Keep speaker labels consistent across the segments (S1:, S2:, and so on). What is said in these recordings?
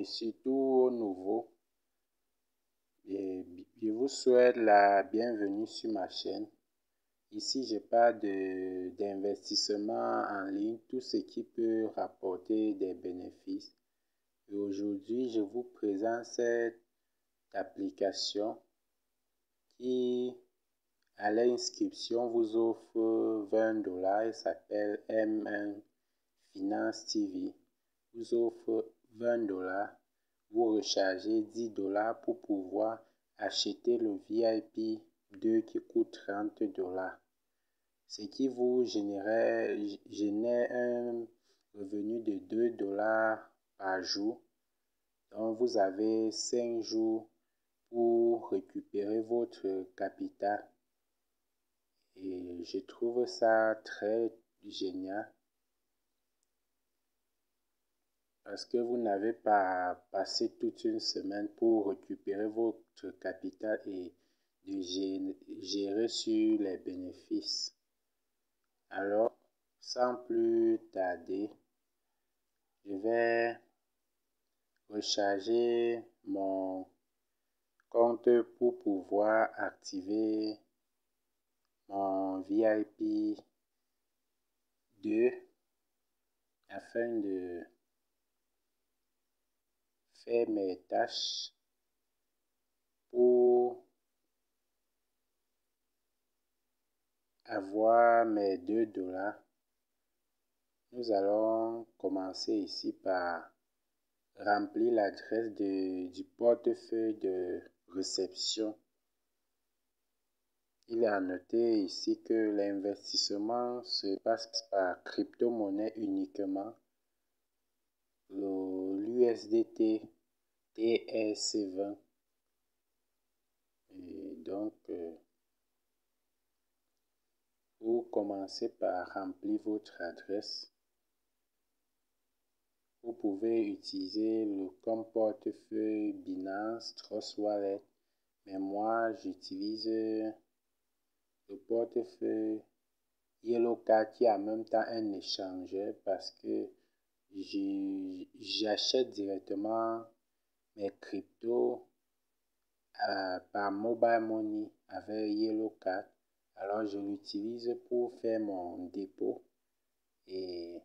S1: et surtout aux nouveaux. Et je vous souhaite la bienvenue sur ma chaîne. Ici, je parle d'investissement en ligne, tout ce qui peut rapporter des bénéfices. Et aujourd'hui, je vous présente cette application qui, à l'inscription, vous offre 20 $. Elle s'appelle M1 Finance TV. Vous offre 20 $. Vous rechargez 10 $ pour pouvoir acheter le VIP 2 qui coûte 30 $. Ce qui vous génère un revenu de 2 $ par jour. Donc vous avez 5 jours pour récupérer votre capital. Et je trouve ça très génial. Parce que vous n'avez pas passé toute une semaine pour récupérer votre capital et de gérer sur les bénéfices. Alors, sans plus tarder, je vais recharger mon compte pour pouvoir activer mon VIP 2 afin de faire mes tâches pour avoir mes 2 $. Nous allons commencer ici par remplir l'adresse du portefeuille de réception. Il est à noter ici que l'investissement se passe par crypto-monnaie uniquement. L'USDT TRC20. Et donc, vous commencez par remplir votre adresse. Vous pouvez utiliser le compte portefeuille Binance Trust Wallet, mais moi j'utilise le portefeuille YellowCard qui est en même temps un échangeur parce que j'achète directement mes cryptos par mobile money avec YellowCard. Alors je l'utilise pour faire mon dépôt et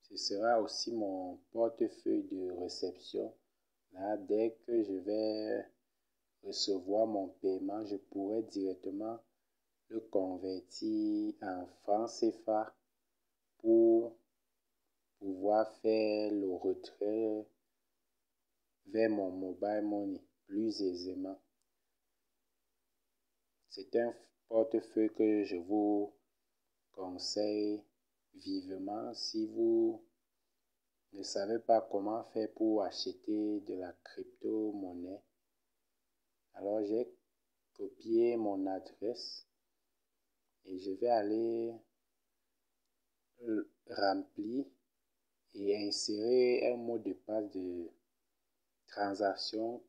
S1: ce sera aussi mon portefeuille de réception. Là, dès que je vais recevoir mon paiement, je pourrai directement le convertir en francs CFA pour pouvoir faire le retrait vers mon mobile money plus aisément. C'est un portefeuille que je vous conseille vivement si vous ne savez pas comment faire pour acheter de la crypto-monnaie. Alors j'ai copié mon adresse et je vais aller remplir et insérer un mot de passe de transaction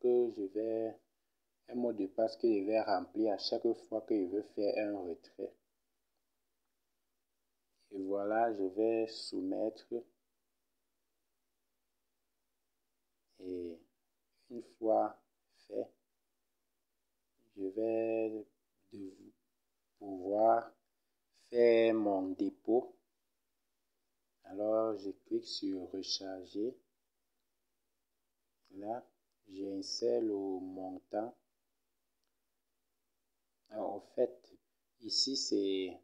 S1: un mot de passe que je vais remplir à chaque fois que je veux faire un retrait. Et voilà, je vais soumettre. Et une fois fait, je vais pouvoir faire mon dépôt. Alors, je clique sur recharger. Là, j'insère le montant. Alors, en fait, ici, c'est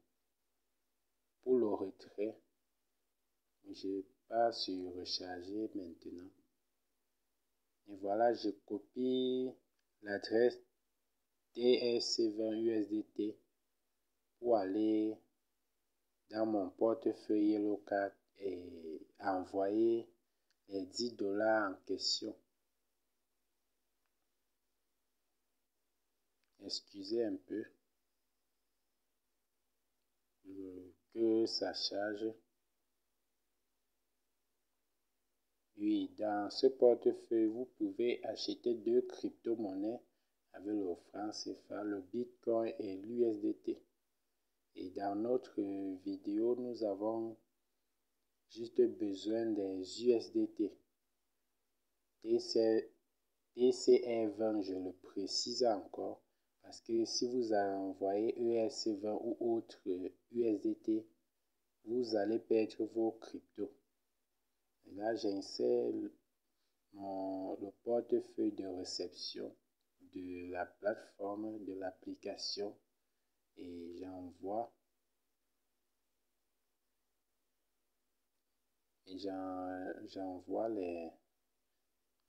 S1: pour le retrait. Je passe sur recharger maintenant. Et voilà, je copie l'adresse TRC20 USDT pour aller dans mon portefeuille YellowCard et envoyer les 10 $ en question. Excusez un peu que ça charge. Oui, dans ce portefeuille, vous pouvez acheter 2 crypto-monnaies avec le franc CFA, le Bitcoin et l'USDT. Et dans notre vidéo, nous avons juste besoin des USDT. TCR20, je le précise encore, parce que si vous envoyez ERC20 ou autre USDT, vous allez perdre vos cryptos. Et là, j'insère le portefeuille de réception de la plateforme, de l'application, et j'envoie les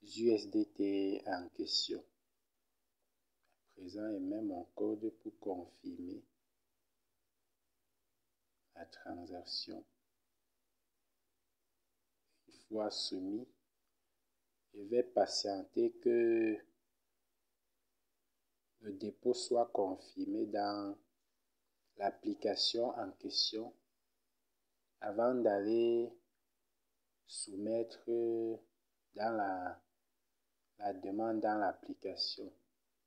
S1: USDT en question. À présent, et même mon code pour confirmer la transaction. Une fois soumis, je vais patienter que le dépôt soit confirmé dans l'application en question avant d'aller soumettre dans la demande dans l'application.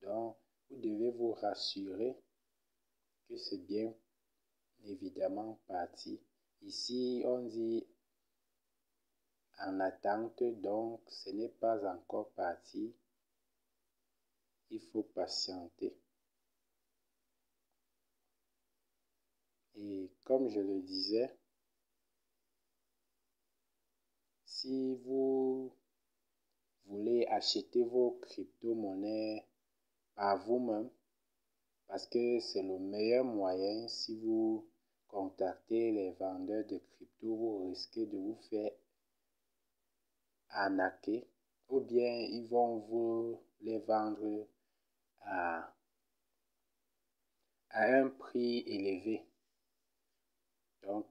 S1: Donc, vous devez vous rassurer que c'est bien évidemment parti. Ici, on dit en attente, donc ce n'est pas encore parti. Il faut patienter. Et comme je le disais, si vous voulez acheter vos crypto-monnaies par vous-même, parce que c'est le meilleur moyen, si vous contactez les vendeurs de crypto, vous risquez de vous faire arnaquer, ou bien ils vont vous les vendre à un prix élevé. Donc,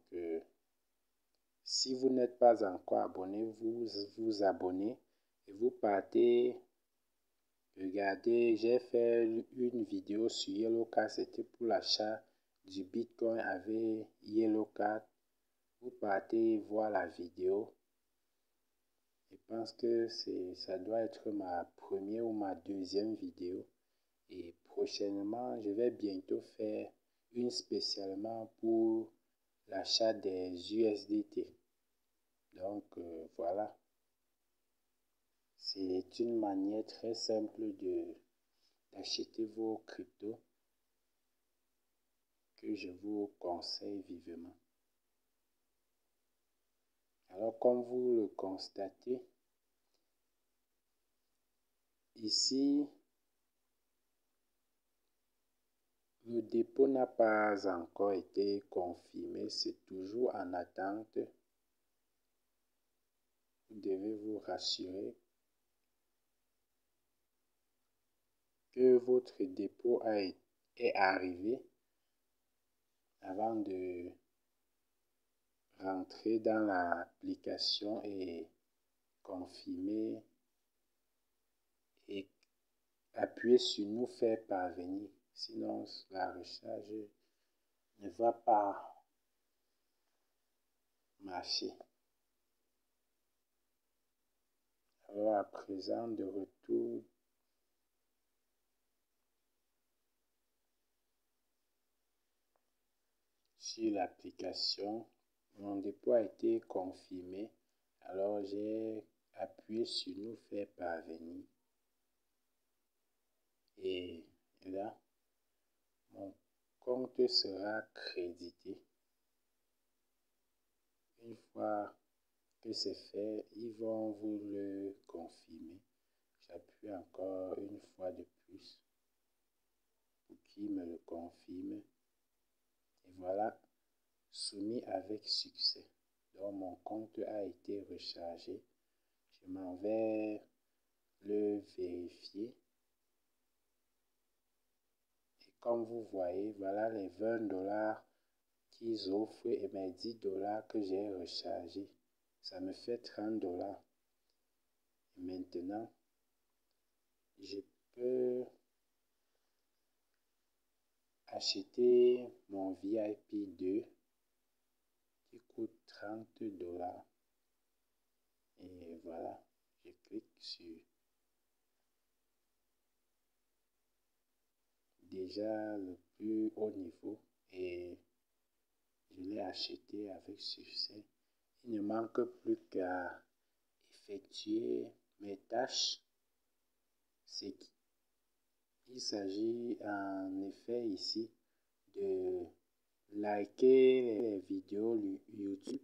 S1: si vous n'êtes pas encore abonné, vous vous abonnez et vous partez. Regardez, j'ai fait une vidéo sur YellowCard, c'était pour l'achat du Bitcoin avec YellowCard. Vous partez voir la vidéo. Je pense que ça doit être ma première ou ma deuxième vidéo. Et prochainement, je vais bientôt faire une spécialement pour l'achat des USDT. Donc, voilà. C'est une manière très simple d'acheter vos cryptos que je vous conseille vivement. Alors, comme vous le constatez, ici, le dépôt n'a pas encore été confirmé, c'est toujours en attente. Vous devez vous rassurer que votre dépôt est arrivé avant de rentrer dans l'application et confirmer et appuyer sur nous faire parvenir. Sinon, la recharge ne va pas marcher. Alors à présent, de retour sur l'application, mon dépôt a été confirmé. Alors j'ai appuyé sur nous faire parvenir. Et là, mon compte sera crédité. Une fois que c'est fait, ils vont vous le confirmer. J'appuie encore une fois de plus pour qu'ils me le confirment. Et voilà, soumis avec succès. Donc mon compte a été rechargé. Je m'en vais le vérifier. Et comme vous voyez, voilà les 20 $ qu'ils offrent et mes 10 $ que j'ai rechargés. Ça me fait 30 $. Et maintenant, je peux acheter mon VIP 2 qui coûte 30 $. Et voilà, je clique sur déjà le plus haut niveau et je l'ai acheté avec succès. Il ne manque plus qu'à effectuer mes tâches, c'est qu'il s'agit en effet ici de liker les vidéos YouTube,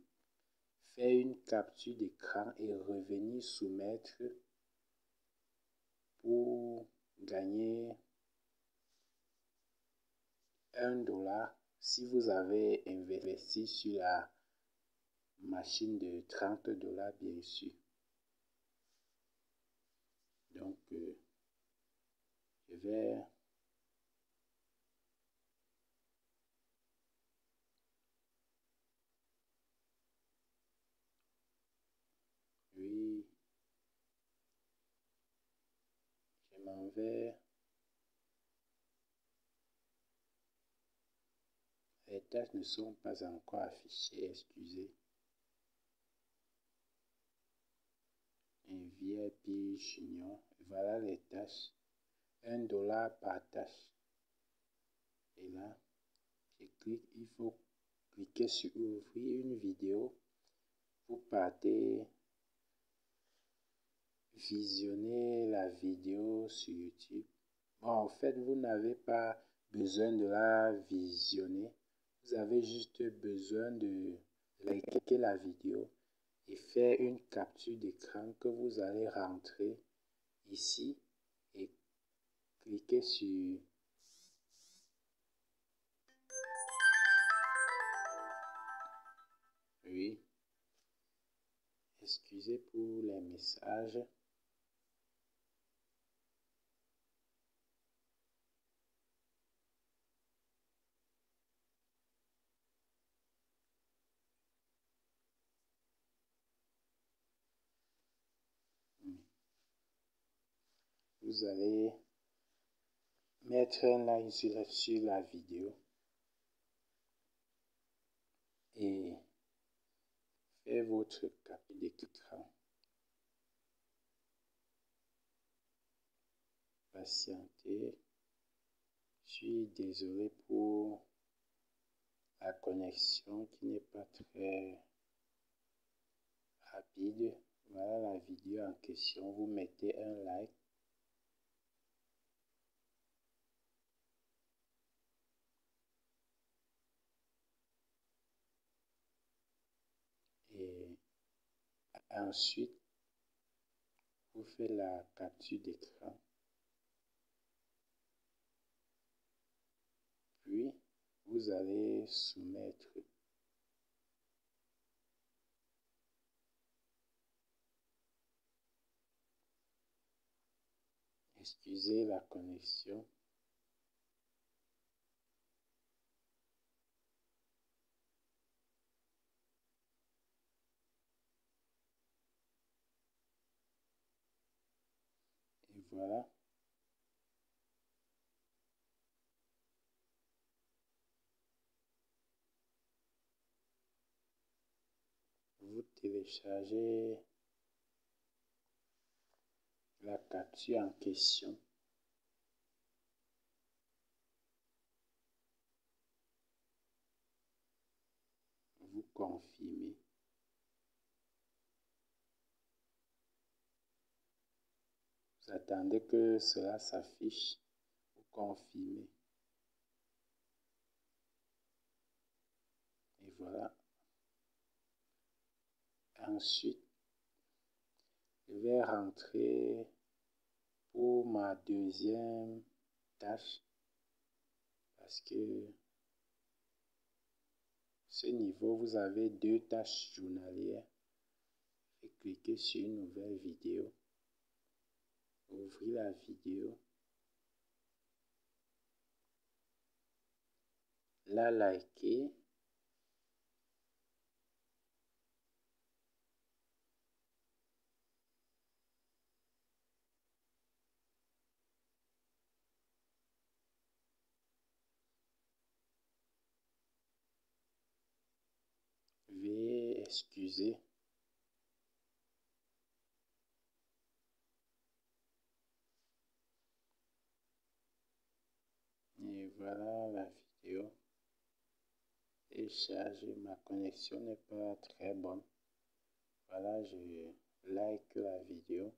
S1: faire une capture d'écran et revenir soumettre pour gagner $1 si vous avez investi sur la machine de $30 bien sûr. Donc, je vais oui, je m'en vais. Les tâches ne sont pas encore affichées, excusez. Un VIP Junior. Voilà les tâches. $1 par tâche. Et là, je clique. Il faut cliquer sur ouvrir une vidéo. Vous partez visionner la vidéo sur YouTube. Bon, en fait, vous n'avez pas besoin de la visionner. Vous avez juste besoin de liker la vidéo et faire une capture d'écran que vous allez rentrer ici et cliquer sur oui. Excusez pour les messages. Vous allez mettre un like sur la vidéo et faire votre capture d'écran. Patientez. Je suis désolé pour la connexion qui n'est pas très rapide. Voilà la vidéo en question. Vous mettez un like. Et ensuite, vous faites la capture d'écran. Puis, vous allez soumettre. Excusez la connexion. Et voilà. Vous téléchargez la capture en question. Vous confirmez. Vous attendez que cela s'affiche. Vous confirmez. Et voilà. Ensuite, je vais rentrer pour ma deuxième tâche parce que ce niveau, vous avez 2 tâches journalières. Et cliquez sur une nouvelle vidéo. Ouvrez la vidéo. La liker. Veuillez excuser. Et voilà la vidéo est chargée. Ma connexion n'est pas très bonne. Voilà, je like la vidéo.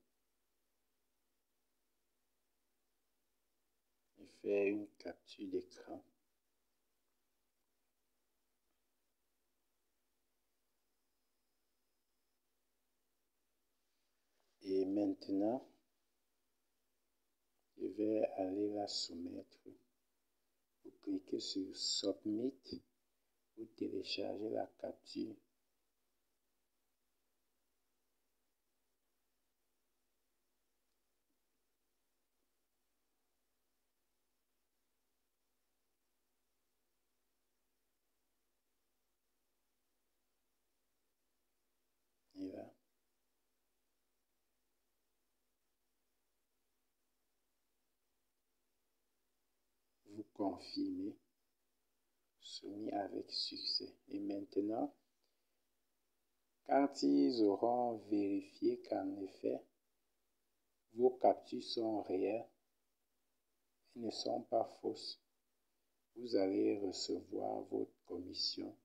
S1: faire une capture d'écran. Et maintenant, je vais aller la soumettre. Vous cliquez sur Submit, vous téléchargez la capture. Et là, vous confirmez, soumis avec succès. Et maintenant, quand ils auront vérifié qu'en effet, vos captures sont réelles et ne sont pas fausses, vous allez recevoir votre commission.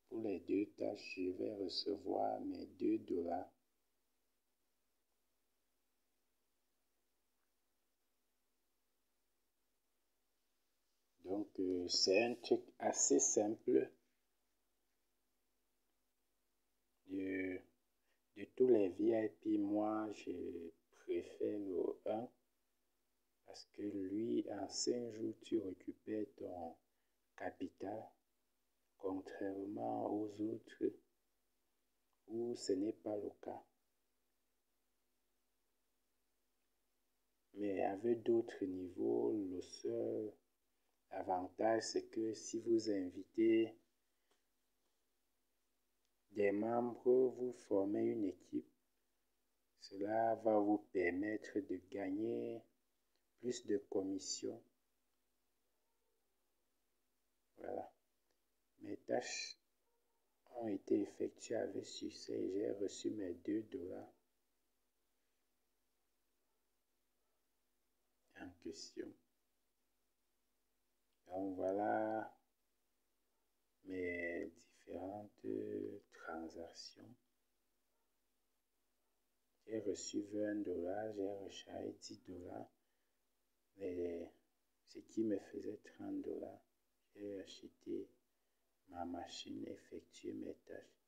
S1: Pour les 2 tâches, je vais recevoir mes $2. Donc, c'est un truc assez simple. De tous les VIP, moi, je préfère le 1 parce que lui, en 5 jours, tu récupères ton capital, contrairement aux autres où ce n'est pas le cas. Mais avec d'autres niveaux, le seul avantage, c'est que si vous invitez des membres, vous formez une équipe, cela va vous permettre de gagner plus de commissions. Voilà. Mes tâches ont été effectuées avec succès et j'ai reçu mes $2 en question. Donc voilà mes différentes transactions. J'ai reçu $20, j'ai rechargé $10, ce qui me faisait $30. J'ai acheté ma machine, effectué mes tâches.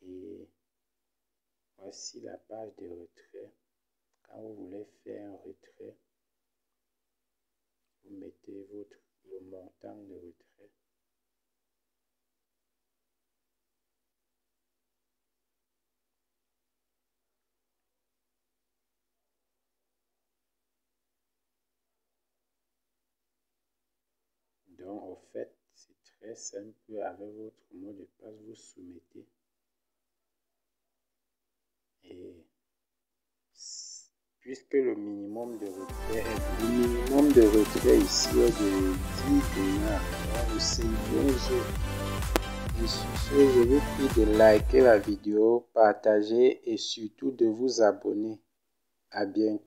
S1: Et voici la page de retrait. Quand vous voulez faire un retrait, vous mettez le montant de retrait. Donc, au fait, c'est très simple. Avec votre mot de passe, vous soumettez. Et puisque le minimum de retrait ici est de $10, donc c'est bon jeu. Et sur ce, je vous prie de liker la vidéo, partager et surtout de vous abonner. À bientôt.